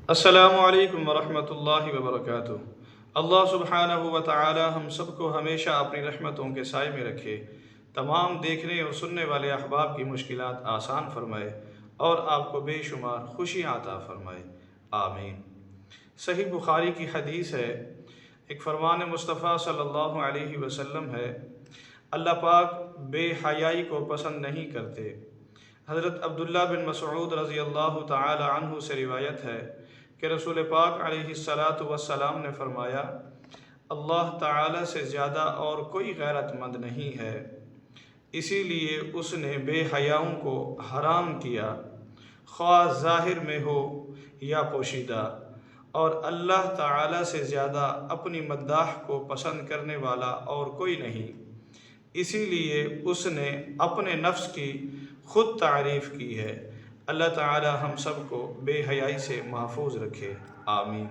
السلام علیکم ورحمۃ اللہ وبرکاتہ۔ اللہ سبحانہ و تعالی ہم سب کو ہمیشہ اپنی رحمتوں کے سائے میں رکھے، تمام دیکھنے اور سننے والے احباب کی مشکلات آسان فرمائے اور آپ کو بے شمار خوشیاں عطا فرمائے، آمین۔ صحیح بخاری کی حدیث ہے، ایک فرمان مصطفیٰ صلی اللہ علیہ وسلم ہے، اللہ پاک بے حیائی کو پسند نہیں کرتے۔ حضرت عبداللہ بن مسعود رضی اللہ تعالی عنہ سے روایت ہے کہ رسول پاک علیہ السلام نے فرمایا، اللہ تعالی سے زیادہ اور کوئی غیرت مند نہیں ہے، اسی لیے اس نے بے حیاؤں کو حرام کیا، خواہ ظاہر میں ہو یا پوشیدہ، اور اللہ تعالی سے زیادہ اپنی مداح کو پسند کرنے والا اور کوئی نہیں، اسی لیے اس نے اپنے نفس کی خود تعریف کی ہے۔ اللہ تعالی ہم سب کو بے حیائی سے محفوظ رکھے، آمین۔